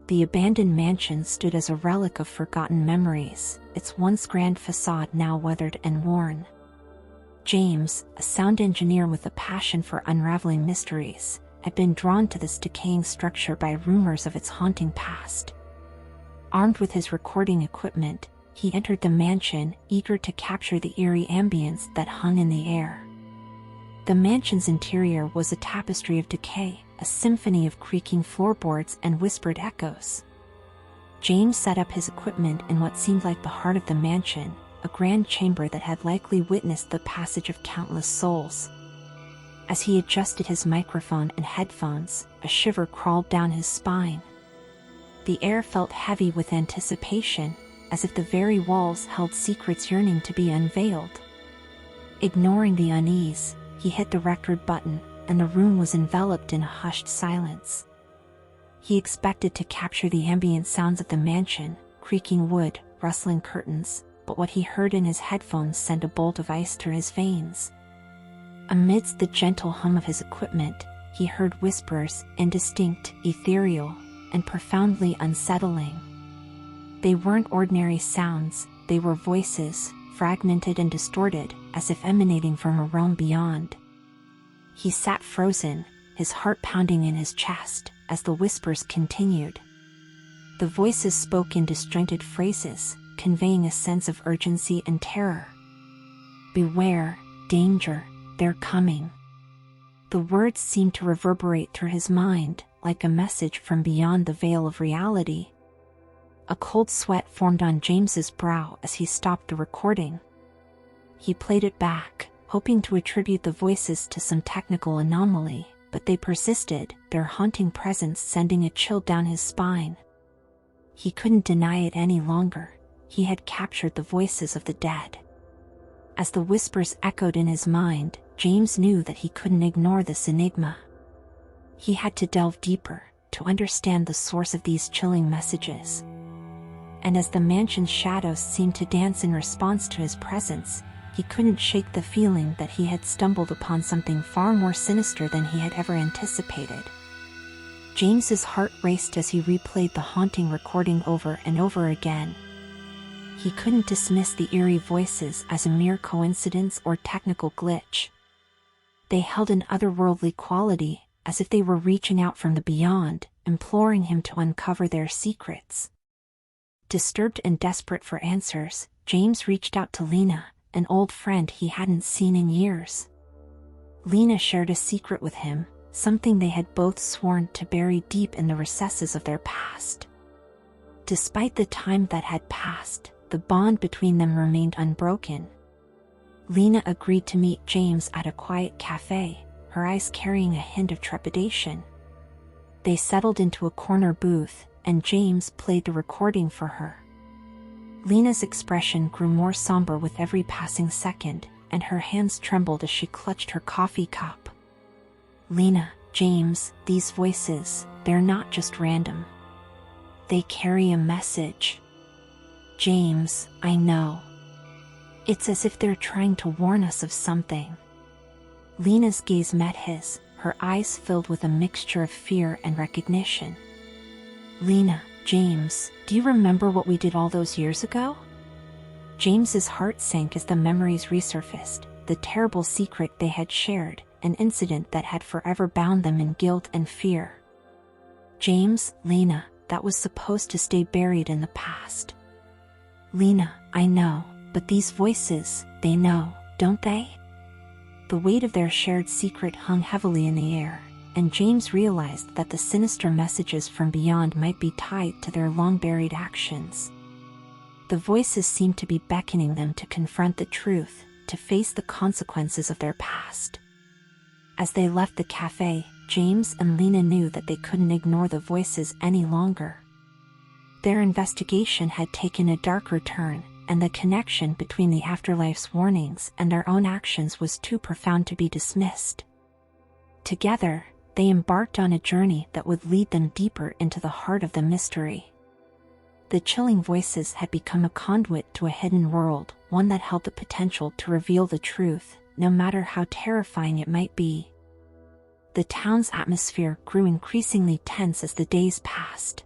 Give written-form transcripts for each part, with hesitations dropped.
The abandoned mansion stood as a relic of forgotten memories, its once grand facade now weathered and worn. James, a sound engineer with a passion for unraveling mysteries, had been drawn to this decaying structure by rumors of its haunting past. Armed with his recording equipment, he entered the mansion, eager to capture the eerie ambience that hung in the air. The mansion's interior was a tapestry of decay, a symphony of creaking floorboards and whispered echoes. James set up his equipment in what seemed like the heart of the mansion, a grand chamber that had likely witnessed the passage of countless souls. As he adjusted his microphone and headphones, a shiver crawled down his spine. The air felt heavy with anticipation, as if the very walls held secrets yearning to be unveiled. Ignoring the unease, he hit the record button, and the room was enveloped in a hushed silence. He expected to capture the ambient sounds of the mansion, creaking wood, rustling curtains, but what he heard in his headphones sent a bolt of ice through his veins. Amidst the gentle hum of his equipment, he heard whispers, indistinct, ethereal, and profoundly unsettling. They weren't ordinary sounds, they were voices, fragmented and distorted, as if emanating from a realm beyond. He sat frozen, his heart pounding in his chest, as the whispers continued. The voices spoke in disjointed phrases, conveying a sense of urgency and terror. "Beware, danger, they're coming." The words seemed to reverberate through his mind, like a message from beyond the veil of reality. A cold sweat formed on James's brow as he stopped the recording. He played it back, hoping to attribute the voices to some technical anomaly, but they persisted, their haunting presence sending a chill down his spine. He couldn't deny it any longer. He had captured the voices of the dead. As the whispers echoed in his mind, James knew that he couldn't ignore this enigma. He had to delve deeper, to understand the source of these chilling messages. And as the mansion's shadows seemed to dance in response to his presence, he couldn't shake the feeling that he had stumbled upon something far more sinister than he had ever anticipated. James's heart raced as he replayed the haunting recording over and over again. He couldn't dismiss the eerie voices as a mere coincidence or technical glitch. They held an otherworldly quality, as if they were reaching out from the beyond, imploring him to uncover their secrets. Disturbed and desperate for answers, James reached out to Lena, an old friend he hadn't seen in years. Lena shared a secret with him, something they had both sworn to bury deep in the recesses of their past. Despite the time that had passed, the bond between them remained unbroken. Lena agreed to meet James at a quiet cafe, her eyes carrying a hint of trepidation. They settled into a corner booth, and James played the recording for her. Lena's expression grew more somber with every passing second, and her hands trembled as she clutched her coffee cup. "Lena, James, these voices, they're not just random. They carry a message. James, I know. It's as if they're trying to warn us of something." Lena's gaze met his, her eyes filled with a mixture of fear and recognition. "Lena, James, do you remember what we did all those years ago?" James's heart sank as the memories resurfaced, the terrible secret they had shared, an incident that had forever bound them in guilt and fear. "James, Lena, that was supposed to stay buried in the past." "Lena, I know, but these voices, they know, don't they?" The weight of their shared secret hung heavily in the air, and James realized that the sinister messages from beyond might be tied to their long-buried actions. The voices seemed to be beckoning them to confront the truth, to face the consequences of their past. As they left the cafe, James and Lena knew that they couldn't ignore the voices any longer. Their investigation had taken a darker turn, and the connection between the afterlife's warnings and their own actions was too profound to be dismissed. Together, they embarked on a journey that would lead them deeper into the heart of the mystery. The chilling voices had become a conduit to a hidden world, one that held the potential to reveal the truth, no matter how terrifying it might be. The town's atmosphere grew increasingly tense as the days passed.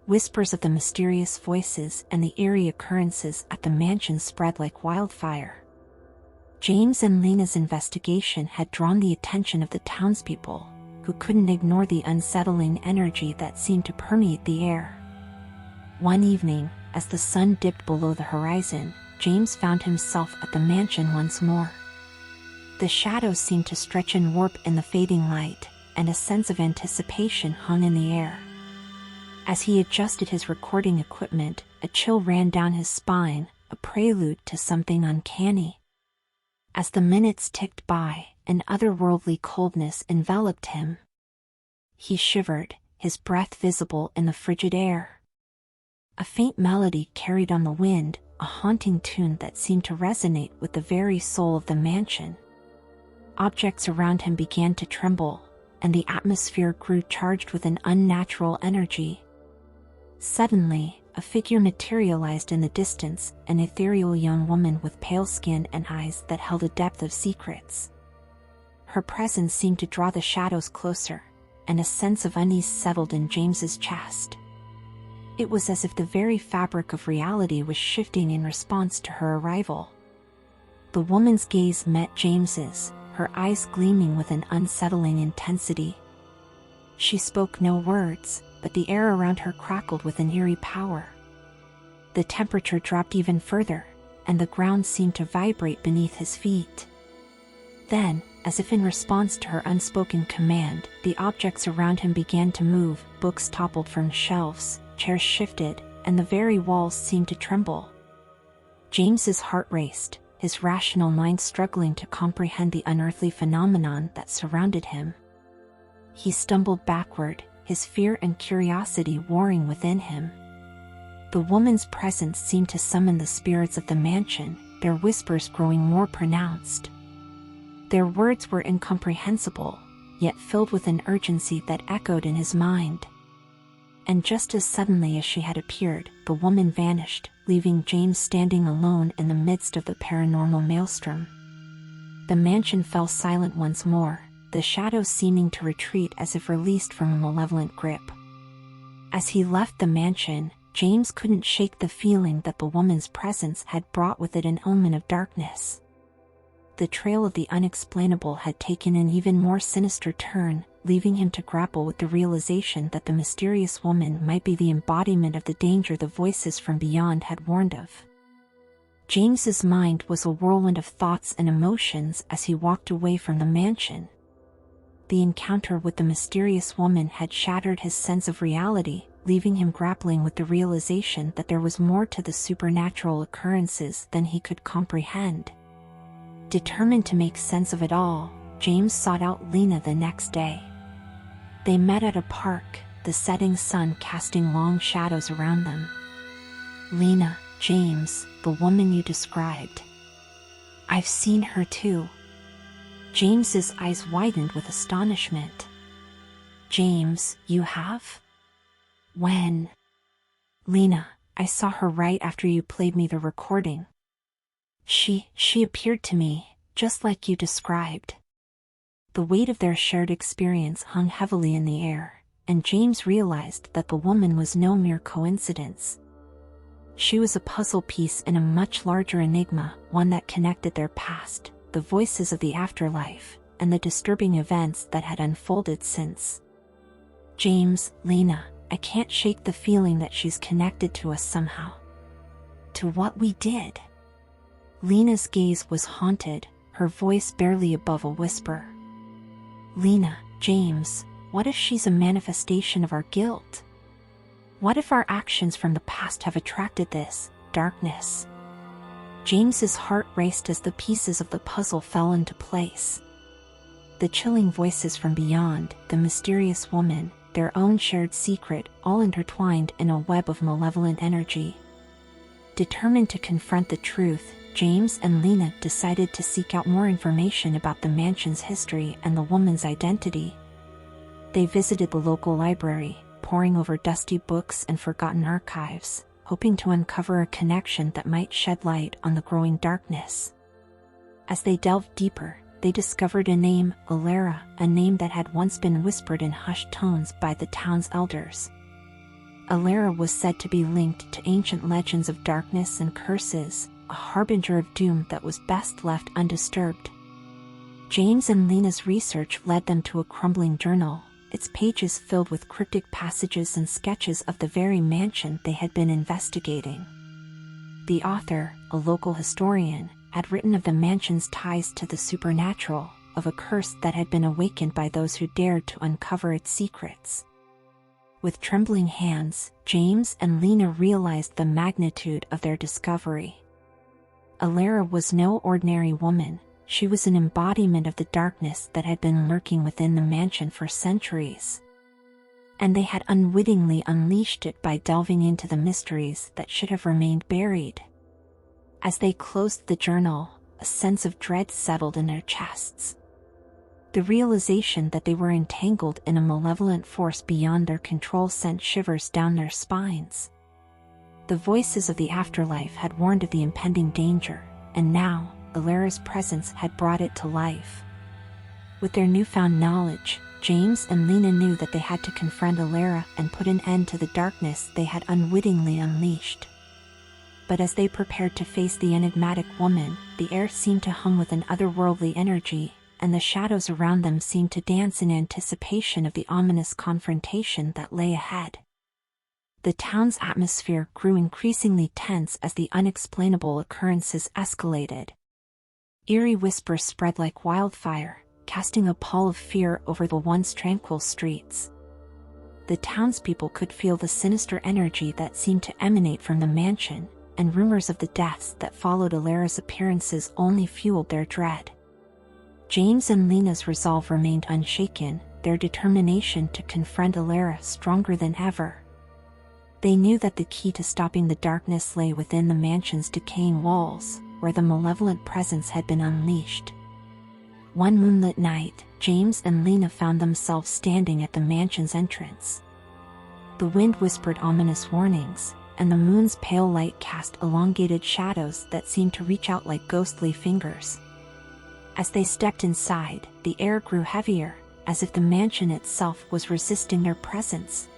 Whispers of the mysterious voices and the eerie occurrences at the mansion spread like wildfire. James and Lena's investigation had drawn the attention of the townspeople, who couldn't ignore the unsettling energy that seemed to permeate the air. One evening, as the sun dipped below the horizon, James found himself at the mansion once more. The shadows seemed to stretch and warp in the fading light, and a sense of anticipation hung in the air. As he adjusted his recording equipment, a chill ran down his spine, a prelude to something uncanny. As the minutes ticked by, an otherworldly coldness enveloped him. He shivered, his breath visible in the frigid air. A faint melody carried on the wind, a haunting tune that seemed to resonate with the very soul of the mansion. Objects around him began to tremble, and the atmosphere grew charged with an unnatural energy. Suddenly, a figure materialized in the distance, an ethereal young woman with pale skin and eyes that held a depth of secrets. Her presence seemed to draw the shadows closer, and a sense of unease settled in James's chest. It was as if the very fabric of reality was shifting in response to her arrival. The woman's gaze met James's, her eyes gleaming with an unsettling intensity. She spoke no words, but the air around her crackled with an eerie power. The temperature dropped even further, and the ground seemed to vibrate beneath his feet. Then, as if in response to her unspoken command, the objects around him began to move, books toppled from shelves, chairs shifted, and the very walls seemed to tremble. James's heart raced, his rational mind struggling to comprehend the unearthly phenomenon that surrounded him. He stumbled backward, his fear and curiosity warring within him. The woman's presence seemed to summon the spirits of the mansion, their whispers growing more pronounced. Their words were incomprehensible, yet filled with an urgency that echoed in his mind. And just as suddenly as she had appeared, the woman vanished, leaving James standing alone in the midst of the paranormal maelstrom. The mansion fell silent once more, the shadows seeming to retreat as if released from a malevolent grip. As he left the mansion, James couldn't shake the feeling that the woman's presence had brought with it an omen of darkness. The trail of the unexplainable had taken an even more sinister turn, leaving him to grapple with the realization that the mysterious woman might be the embodiment of the danger the voices from beyond had warned of. James's mind was a whirlwind of thoughts and emotions as he walked away from the mansion. The encounter with the mysterious woman had shattered his sense of reality, leaving him grappling with the realization that there was more to the supernatural occurrences than he could comprehend. Determined to make sense of it all, James sought out Lena the next day. They met at a park, the setting sun casting long shadows around them. "Lena, James, the woman you described. I've seen her too." James's eyes widened with astonishment. "James, you have? When?" "Lena, I saw her right after you played me the recording. She appeared to me, just like you described." The weight of their shared experience hung heavily in the air, and James realized that the woman was no mere coincidence. She was a puzzle piece in a much larger enigma, one that connected their past, the voices of the afterlife, and the disturbing events that had unfolded since. "James, Lena, I can't shake the feeling that she's connected to us somehow. To what we did." Lena's gaze was haunted, her voice barely above a whisper. "Lena, James, what if she's a manifestation of our guilt? What if our actions from the past have attracted this darkness?" James's heart raced as the pieces of the puzzle fell into place. The chilling voices from beyond, the mysterious woman, their own shared secret, all intertwined in a web of malevolent energy. Determined to confront the truth, James and Lena decided to seek out more information about the mansion's history and the woman's identity. They visited the local library, poring over dusty books and forgotten archives, hoping to uncover a connection that might shed light on the growing darkness. As they delved deeper, they discovered a name, Alara, a name that had once been whispered in hushed tones by the town's elders. Alara was said to be linked to ancient legends of darkness and curses, a harbinger of doom that was best left undisturbed. James and Lena's research led them to a crumbling journal, its pages filled with cryptic passages and sketches of the very mansion they had been investigating. The author, a local historian, had written of the mansion's ties to the supernatural, of a curse that had been awakened by those who dared to uncover its secrets. With trembling hands, James and Lena realized the magnitude of their discovery. Alara was no ordinary woman. She was an embodiment of the darkness that had been lurking within the mansion for centuries. And they had unwittingly unleashed it by delving into the mysteries that should have remained buried. As they closed the journal, a sense of dread settled in their chests. The realization that they were entangled in a malevolent force beyond their control sent shivers down their spines. The voices of the afterlife had warned of the impending danger, and now, Alara's presence had brought it to life. With their newfound knowledge, James and Lena knew that they had to confront Alara and put an end to the darkness they had unwittingly unleashed. But as they prepared to face the enigmatic woman, the air seemed to hum with an otherworldly energy, and the shadows around them seemed to dance in anticipation of the ominous confrontation that lay ahead. The town's atmosphere grew increasingly tense as the unexplainable occurrences escalated. Eerie whispers spread like wildfire, casting a pall of fear over the once tranquil streets. The townspeople could feel the sinister energy that seemed to emanate from the mansion, and rumors of the deaths that followed Alara's appearances only fueled their dread. James and Lena's resolve remained unshaken, their determination to confront Alara stronger than ever. They knew that the key to stopping the darkness lay within the mansion's decaying walls, where the malevolent presence had been unleashed. One moonlit night, James and Lena found themselves standing at the mansion's entrance. The wind whispered ominous warnings, and the moon's pale light cast elongated shadows that seemed to reach out like ghostly fingers. As they stepped inside, the air grew heavier, as if the mansion itself was resisting their presence.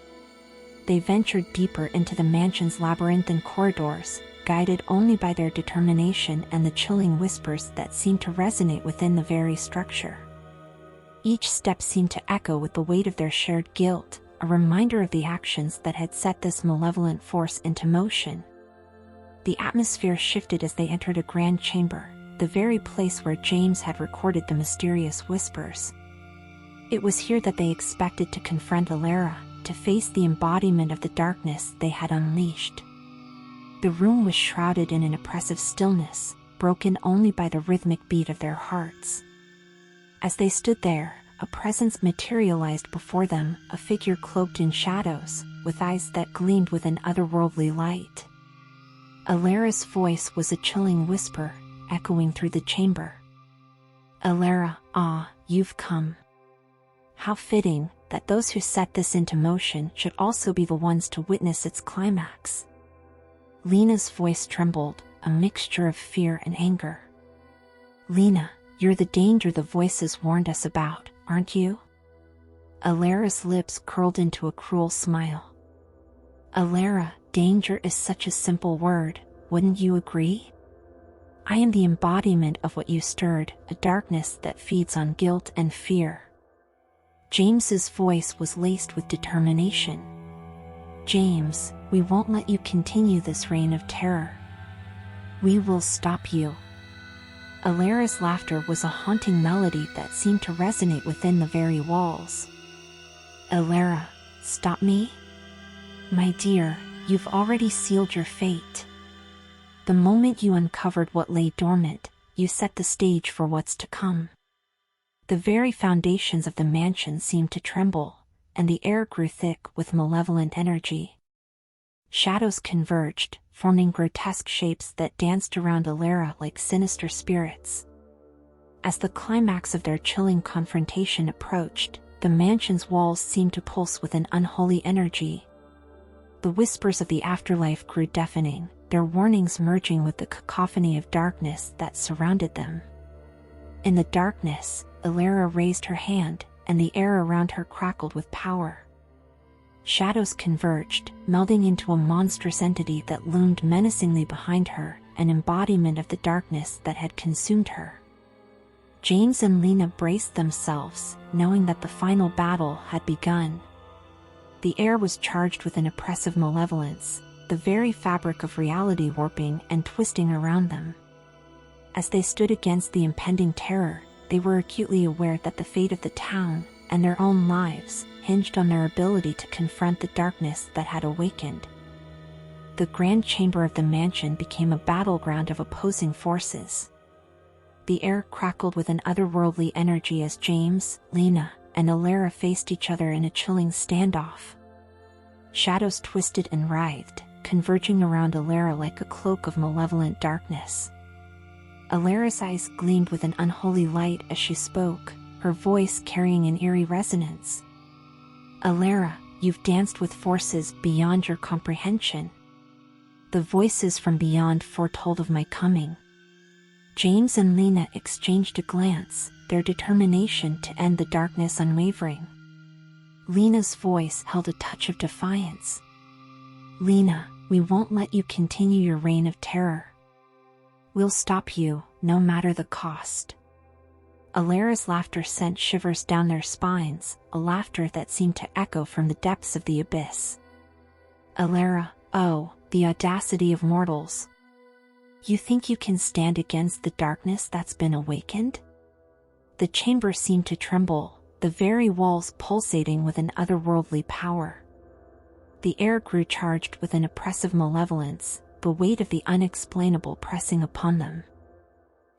They ventured deeper into the mansion's labyrinthine corridors, guided only by their determination and the chilling whispers that seemed to resonate within the very structure. Each step seemed to echo with the weight of their shared guilt, a reminder of the actions that had set this malevolent force into motion. The atmosphere shifted as they entered a grand chamber, the very place where James had recorded the mysterious whispers. It was here that they expected to confront Alara, to face the embodiment of the darkness they had unleashed. The room was shrouded in an oppressive stillness, broken only by the rhythmic beat of their hearts. As they stood there, a presence materialized before them, a figure cloaked in shadows, with eyes that gleamed with an otherworldly light. Alara's voice was a chilling whisper, echoing through the chamber. "Alara, you've come. How fitting that those who set this into motion should also be the ones to witness its climax." Lena's voice trembled, a mixture of fear and anger. "Lena, you're the danger the voices warned us about, aren't you?" Alara's lips curled into a cruel smile. "Alara, danger is such a simple word, wouldn't you agree? I am the embodiment of what you stirred, a darkness that feeds on guilt and fear." James's voice was laced with determination. "James, we won't let you continue this reign of terror. We will stop you." Alara's laughter was a haunting melody that seemed to resonate within the very walls. "Alara, stop me? My dear, you've already sealed your fate. The moment you uncovered what lay dormant, you set the stage for what's to come." The very foundations of the mansion seemed to tremble, and the air grew thick with malevolent energy. Shadows converged, forming grotesque shapes that danced around Alara like sinister spirits. As the climax of their chilling confrontation approached, the mansion's walls seemed to pulse with an unholy energy. The whispers of the afterlife grew deafening, their warnings merging with the cacophony of darkness that surrounded them. In the darkness, Alara raised her hand, and the air around her crackled with power. Shadows converged, melding into a monstrous entity that loomed menacingly behind her, an embodiment of the darkness that had consumed her. James and Lena braced themselves, knowing that the final battle had begun. The air was charged with an oppressive malevolence, the very fabric of reality warping and twisting around them. As they stood against the impending terror, they were acutely aware that the fate of the town, and their own lives, hinged on their ability to confront the darkness that had awakened. The grand chamber of the mansion became a battleground of opposing forces. The air crackled with an otherworldly energy as James, Lena, and Alara faced each other in a chilling standoff. Shadows twisted and writhed, converging around Alara like a cloak of malevolent darkness. Alara's eyes gleamed with an unholy light as she spoke, her voice carrying an eerie resonance. "Alara, you've danced with forces beyond your comprehension. The voices from beyond foretold of my coming." James and Lena exchanged a glance, their determination to end the darkness unwavering. Lena's voice held a touch of defiance. "Lena, we won't let you continue your reign of terror. We'll stop you, no matter the cost." Alara's laughter sent shivers down their spines, a laughter that seemed to echo from the depths of the abyss. "Alara, oh, the audacity of mortals. You think you can stand against the darkness that's been awakened?" The chamber seemed to tremble, the very walls pulsating with an otherworldly power. The air grew charged with an oppressive malevolence, the weight of the unexplainable pressing upon them.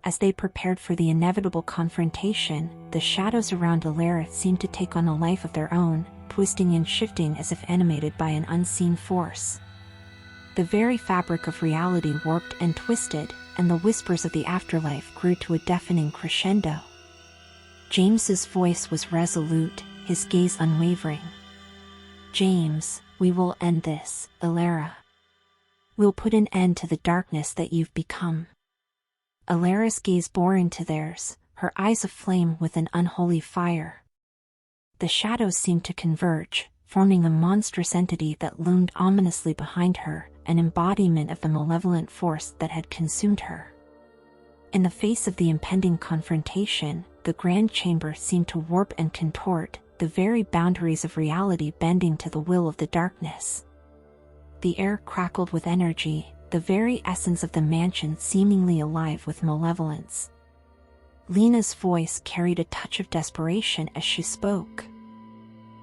As they prepared for the inevitable confrontation, the shadows around Alara seemed to take on a life of their own, twisting and shifting as if animated by an unseen force. The very fabric of reality warped and twisted, and the whispers of the afterlife grew to a deafening crescendo. James's voice was resolute, his gaze unwavering. "James, we will end this, Alara. We'll put an end to the darkness that you've become." Alara's gaze bore into theirs, her eyes aflame with an unholy fire. The shadows seemed to converge, forming a monstrous entity that loomed ominously behind her, an embodiment of the malevolent force that had consumed her. In the face of the impending confrontation, the grand chamber seemed to warp and contort, the very boundaries of reality bending to the will of the darkness. The air crackled with energy, the very essence of the mansion seemingly alive with malevolence. Lena's voice carried a touch of desperation as she spoke.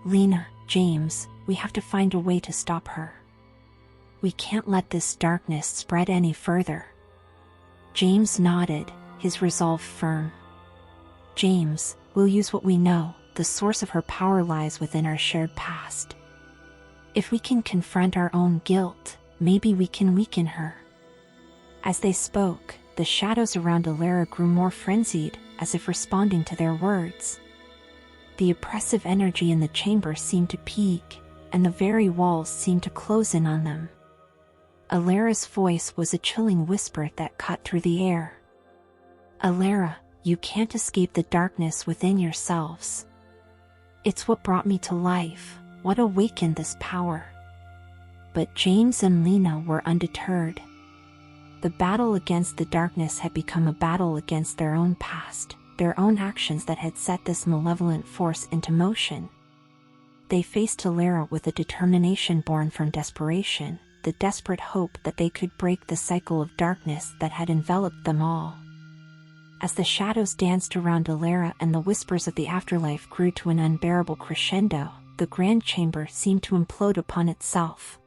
"Lena, James, we have to find a way to stop her. We can't let this darkness spread any further." James nodded, his resolve firm. "James, we'll use what we know, the source of her power lies within our shared past. If we can confront our own guilt, maybe we can weaken her." As they spoke, the shadows around Alara grew more frenzied, as if responding to their words. The oppressive energy in the chamber seemed to peak, and the very walls seemed to close in on them. Alara's voice was a chilling whisper that cut through the air. "Alara, you can't escape the darkness within yourselves. It's what brought me to life, what awakened this power." But James and Lena were undeterred. The battle against the darkness had become a battle against their own past, their own actions that had set this malevolent force into motion. They faced Alara with a determination born from desperation, the desperate hope that they could break the cycle of darkness that had enveloped them all. As the shadows danced around Alara and the whispers of the afterlife grew to an unbearable crescendo, the grand chamber seemed to implode upon itself.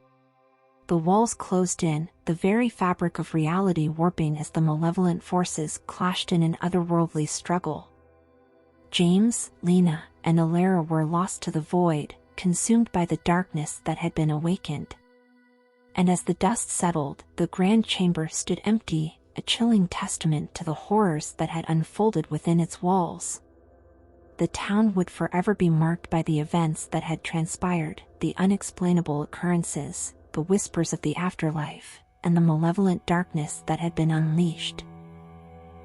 The walls closed in, the very fabric of reality warping as the malevolent forces clashed in an otherworldly struggle. James, Lena, and Alara were lost to the void, consumed by the darkness that had been awakened. And as the dust settled, the grand chamber stood empty, a chilling testament to the horrors that had unfolded within its walls. The town would forever be marked by the events that had transpired, the unexplainable occurrences, the whispers of the afterlife, and the malevolent darkness that had been unleashed.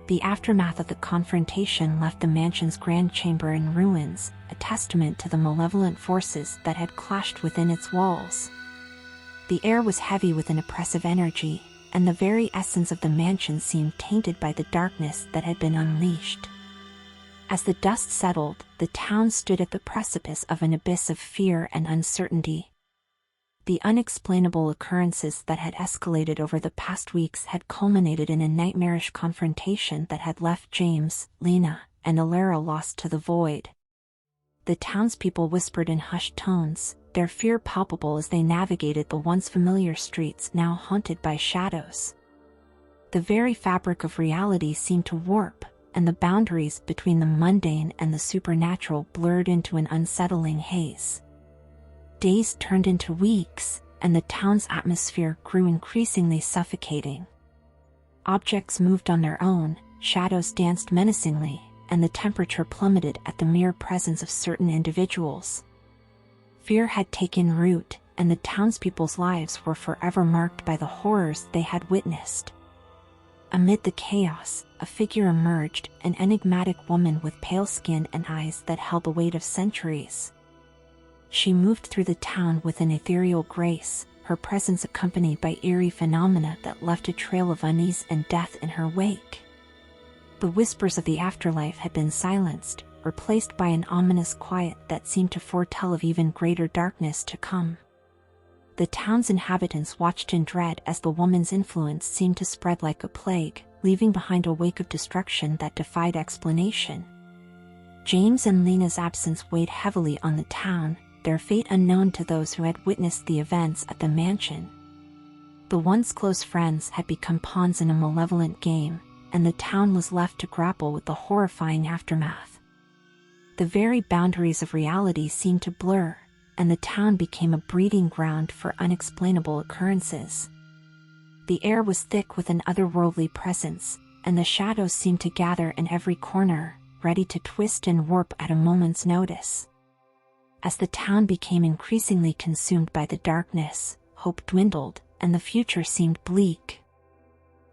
The aftermath of the confrontation left the mansion's grand chamber in ruins, a testament to the malevolent forces that had clashed within its walls. The air was heavy with an oppressive energy, and the very essence of the mansion seemed tainted by the darkness that had been unleashed. As the dust settled, the town stood at the precipice of an abyss of fear and uncertainty. The unexplainable occurrences that had escalated over the past weeks had culminated in a nightmarish confrontation that had left James, Lena, and Alara lost to the void. The townspeople whispered in hushed tones, their fear palpable as they navigated the once familiar streets now haunted by shadows. The very fabric of reality seemed to warp, and the boundaries between the mundane and the supernatural blurred into an unsettling haze. Days turned into weeks, and the town's atmosphere grew increasingly suffocating. Objects moved on their own, shadows danced menacingly, and the temperature plummeted at the mere presence of certain individuals. Fear had taken root, and the townspeople's lives were forever marked by the horrors they had witnessed. Amid the chaos, a figure emerged, an enigmatic woman with pale skin and eyes that held the weight of centuries. She moved through the town with an ethereal grace, her presence accompanied by eerie phenomena that left a trail of unease and death in her wake. The whispers of the afterlife had been silenced, replaced by an ominous quiet that seemed to foretell of even greater darkness to come. The town's inhabitants watched in dread as the woman's influence seemed to spread like a plague, leaving behind a wake of destruction that defied explanation. James and Lena's absence weighed heavily on the town, their fate unknown to those who had witnessed the events at the mansion. The once close friends had become pawns in a malevolent game, and the town was left to grapple with the horrifying aftermath. The very boundaries of reality seemed to blur, and the town became a breeding ground for unexplainable occurrences. The air was thick with an otherworldly presence, and the shadows seemed to gather in every corner, ready to twist and warp at a moment's notice. As the town became increasingly consumed by the darkness, hope dwindled, and the future seemed bleak.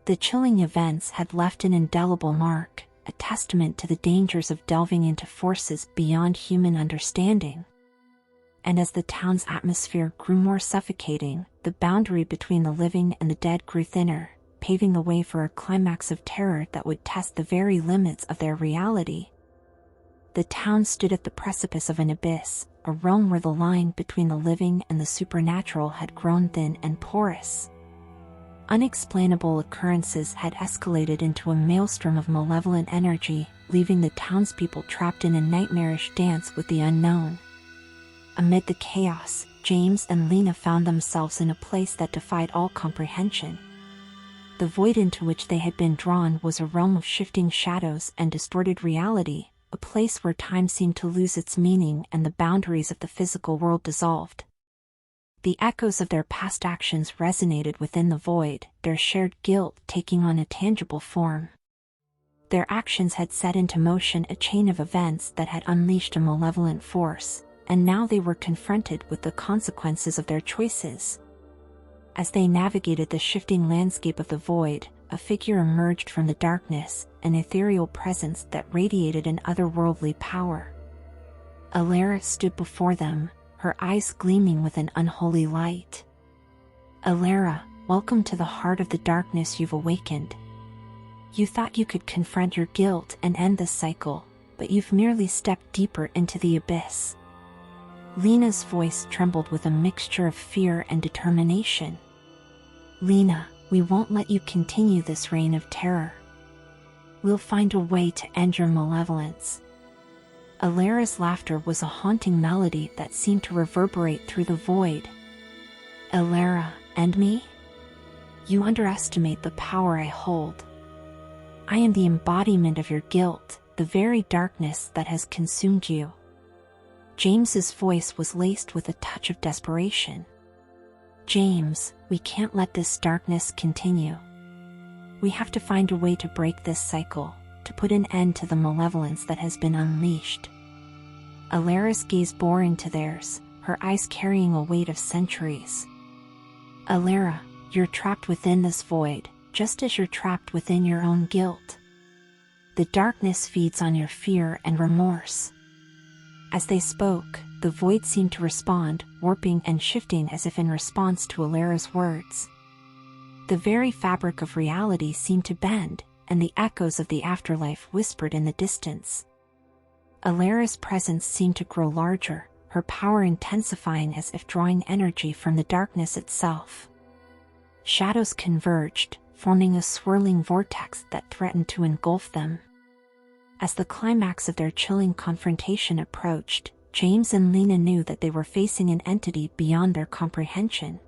The chilling events had left an indelible mark, a testament to the dangers of delving into forces beyond human understanding. And as the town's atmosphere grew more suffocating, the boundary between the living and the dead grew thinner, paving the way for a climax of terror that would test the very limits of their reality. The town stood at the precipice of an abyss, a realm where the line between the living and the supernatural had grown thin and porous. Unexplainable occurrences had escalated into a maelstrom of malevolent energy, leaving the townspeople trapped in a nightmarish dance with the unknown. Amid the chaos, James and Lena found themselves in a place that defied all comprehension. The void into which they had been drawn was a realm of shifting shadows and distorted reality, a place where time seemed to lose its meaning and the boundaries of the physical world dissolved. The echoes of their past actions resonated within the void, their shared guilt taking on a tangible form. Their actions had set into motion a chain of events that had unleashed a malevolent force, and now they were confronted with the consequences of their choices. As they navigated the shifting landscape of the void, a figure emerged from the darkness, an ethereal presence that radiated an otherworldly power. Alara stood before them, her eyes gleaming with an unholy light. Alara, welcome to the heart of the darkness you've awakened. You thought you could confront your guilt and end the cycle, but you've merely stepped deeper into the abyss. Lena's voice trembled with a mixture of fear and determination. Lena, we won't let you continue this reign of terror. We'll find a way to end your malevolence. Alara's laughter was a haunting melody that seemed to reverberate through the void. Alara, and me? You underestimate the power I hold. I am the embodiment of your guilt, the very darkness that has consumed you. James's voice was laced with a touch of desperation. James, we can't let this darkness continue. We have to find a way to break this cycle, to put an end to the malevolence that has been unleashed. Alara's gaze bore into theirs, her eyes carrying a weight of centuries. Alara, you're trapped within this void, just as you're trapped within your own guilt. The darkness feeds on your fear and remorse." As they spoke, the void seemed to respond, warping and shifting as if in response to Alara's words. The very fabric of reality seemed to bend, and the echoes of the afterlife whispered in the distance. Alara's presence seemed to grow larger, her power intensifying as if drawing energy from the darkness itself. Shadows converged, forming a swirling vortex that threatened to engulf them. As the climax of their chilling confrontation approached, James and Lena knew that they were facing an entity beyond their comprehension.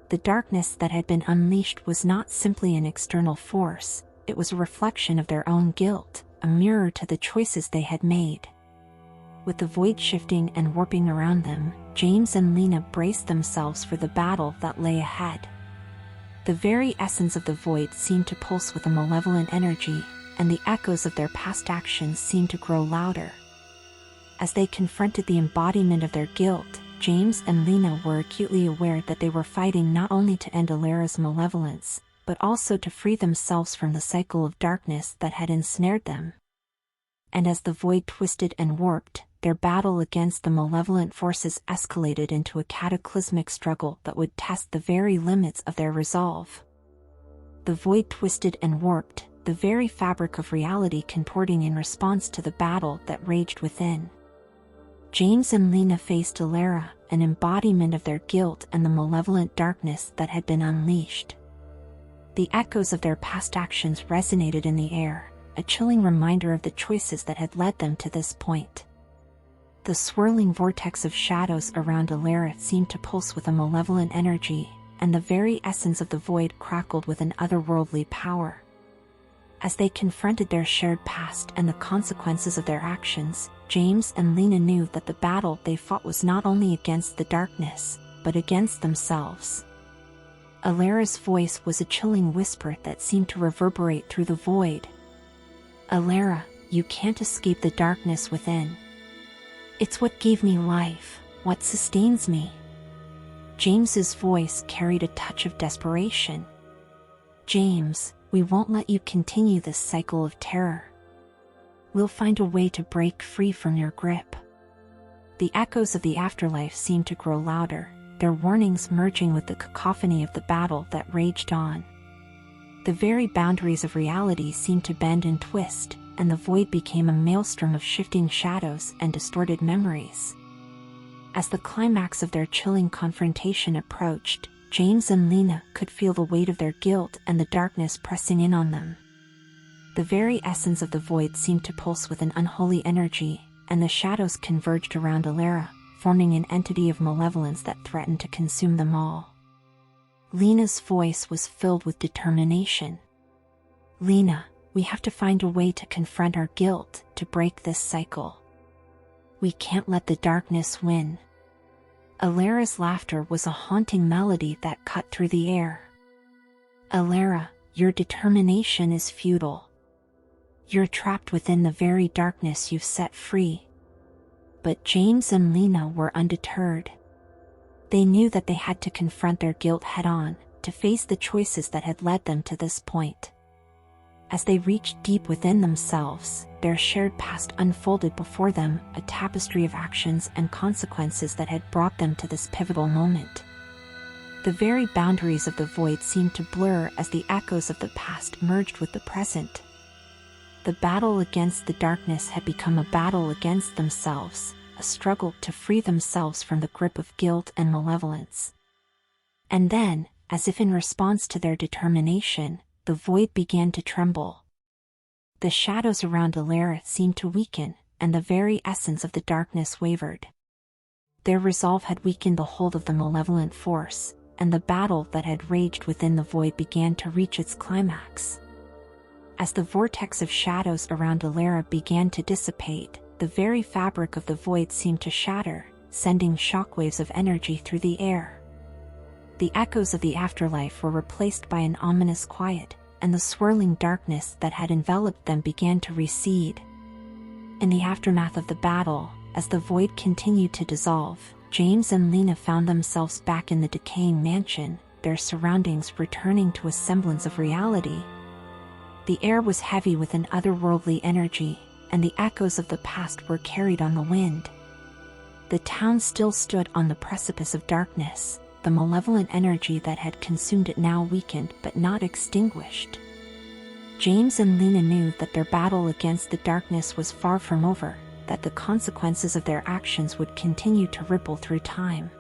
The darkness that had been unleashed was not simply an external force, it was a reflection of their own guilt, a mirror to the choices they had made. With the void shifting and warping around them, James and Lena braced themselves for the battle that lay ahead. The very essence of the void seemed to pulse with a malevolent energy, and the echoes of their past actions seemed to grow louder. As they confronted the embodiment of their guilt, James and Lena were acutely aware that they were fighting not only to end Alara's malevolence, but also to free themselves from the cycle of darkness that had ensnared them. And as the void twisted and warped, their battle against the malevolent forces escalated into a cataclysmic struggle that would test the very limits of their resolve. The void twisted and warped, the very fabric of reality contorting in response to the battle that raged within. James and Lena faced Alara, an embodiment of their guilt and the malevolent darkness that had been unleashed. The echoes of their past actions resonated in the air, a chilling reminder of the choices that had led them to this point. The swirling vortex of shadows around Alara seemed to pulse with a malevolent energy, and the very essence of the void crackled with an otherworldly power. As they confronted their shared past and the consequences of their actions, James and Lena knew that the battle they fought was not only against the darkness, but against themselves. Alara's voice was a chilling whisper that seemed to reverberate through the void. "Alara, you can't escape the darkness within. It's what gave me life, what sustains me." James's voice carried a touch of desperation. "James, we won't let you continue this cycle of terror. We'll find a way to break free from your grip." The echoes of the afterlife seemed to grow louder, their warnings merging with the cacophony of the battle that raged on. The very boundaries of reality seemed to bend and twist, and the void became a maelstrom of shifting shadows and distorted memories. As the climax of their chilling confrontation approached, James and Lena could feel the weight of their guilt and the darkness pressing in on them. The very essence of the void seemed to pulse with an unholy energy, and the shadows converged around Alara, forming an entity of malevolence that threatened to consume them all. Lena's voice was filled with determination. "Lena, we have to find a way to confront our guilt, to break this cycle. We can't let the darkness win." Alara's laughter was a haunting melody that cut through the air. "Alara, your determination is futile. You're trapped within the very darkness you've set free." But James and Lena were undeterred. They knew that they had to confront their guilt head-on, to face the choices that had led them to this point. As they reached deep within themselves, their shared past unfolded before them, a tapestry of actions and consequences that had brought them to this pivotal moment. The very boundaries of the void seemed to blur as the echoes of the past merged with the present. The battle against the darkness had become a battle against themselves, a struggle to free themselves from the grip of guilt and malevolence. And then, as if in response to their determination, the void began to tremble. The shadows around Alara seemed to weaken, and the very essence of the darkness wavered. Their resolve had weakened the hold of the malevolent force, and the battle that had raged within the void began to reach its climax. As the vortex of shadows around Alara began to dissipate, the very fabric of the void seemed to shatter, sending shockwaves of energy through the air. The echoes of the afterlife were replaced by an ominous quiet, and the swirling darkness that had enveloped them began to recede. In the aftermath of the battle, as the void continued to dissolve, James and Lena found themselves back in the decaying mansion, their surroundings returning to a semblance of reality. The air was heavy with an otherworldly energy, and the echoes of the past were carried on the wind. The town still stood on the precipice of darkness, the malevolent energy that had consumed it now weakened but not extinguished. James and Lena knew that their battle against the darkness was far from over, that the consequences of their actions would continue to ripple through time.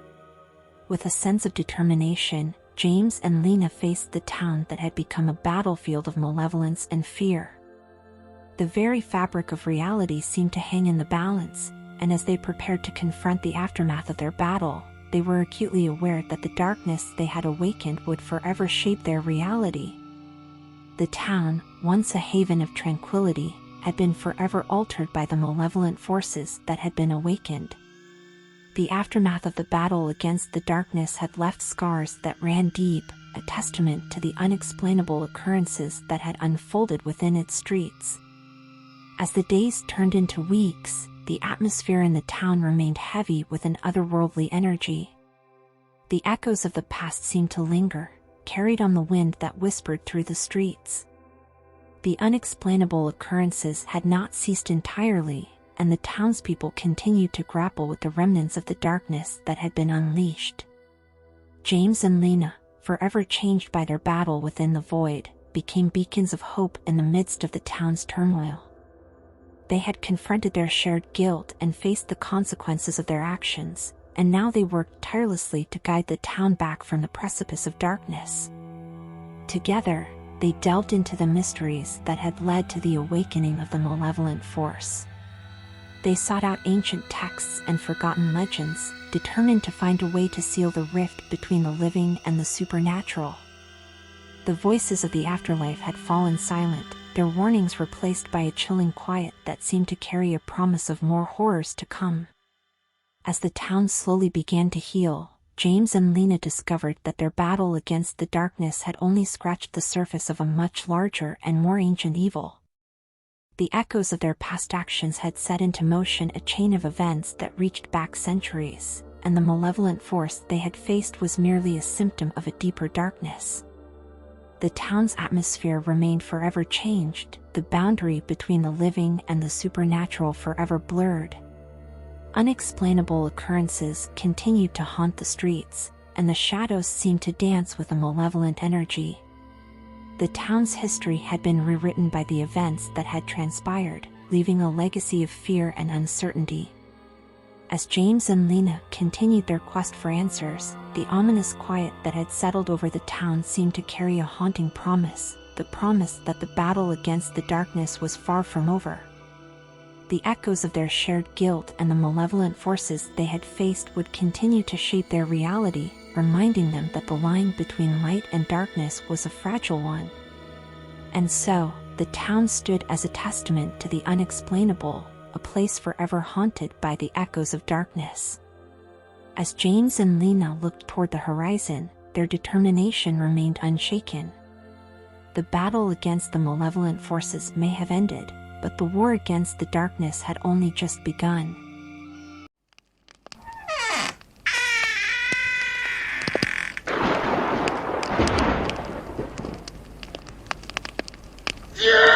With a sense of determination, James and Lena faced the town that had become a battlefield of malevolence and fear. The very fabric of reality seemed to hang in the balance, and as they prepared to confront the aftermath of their battle, they were acutely aware that the darkness they had awakened would forever shape their reality. The town, once a haven of tranquility, had been forever altered by the malevolent forces that had been awakened. The aftermath of the battle against the darkness had left scars that ran deep, a testament to the unexplainable occurrences that had unfolded within its streets. As the days turned into weeks, the atmosphere in the town remained heavy with an otherworldly energy. The echoes of the past seemed to linger, carried on the wind that whispered through the streets. The unexplainable occurrences had not ceased entirely, and the townspeople continued to grapple with the remnants of the darkness that had been unleashed. James and Lena, forever changed by their battle within the void, became beacons of hope in the midst of the town's turmoil. They had confronted their shared guilt and faced the consequences of their actions, and now they worked tirelessly to guide the town back from the precipice of darkness. Together, they delved into the mysteries that had led to the awakening of the malevolent force. They sought out ancient texts and forgotten legends, determined to find a way to seal the rift between the living and the supernatural. The voices of the afterlife had fallen silent, their warnings replaced by a chilling quiet that seemed to carry a promise of more horrors to come. As the town slowly began to heal, James and Lena discovered that their battle against the darkness had only scratched the surface of a much larger and more ancient evil. The echoes of their past actions had set into motion a chain of events that reached back centuries, and the malevolent force they had faced was merely a symptom of a deeper darkness. The town's atmosphere remained forever changed, the boundary between the living and the supernatural forever blurred. Unexplainable occurrences continued to haunt the streets, and the shadows seemed to dance with a malevolent energy. The town's history had been rewritten by the events that had transpired, leaving a legacy of fear and uncertainty. As James and Lena continued their quest for answers, the ominous quiet that had settled over the town seemed to carry a haunting promise, the promise that the battle against the darkness was far from over. The echoes of their shared guilt and the malevolent forces they had faced would continue to shape their reality, reminding them that the line between light and darkness was a fragile one. And so, the town stood as a testament to the unexplainable, a place forever haunted by the echoes of darkness. As James and Lena looked toward the horizon, their determination remained unshaken. The battle against the malevolent forces may have ended, but the war against the darkness had only just begun. Yeah!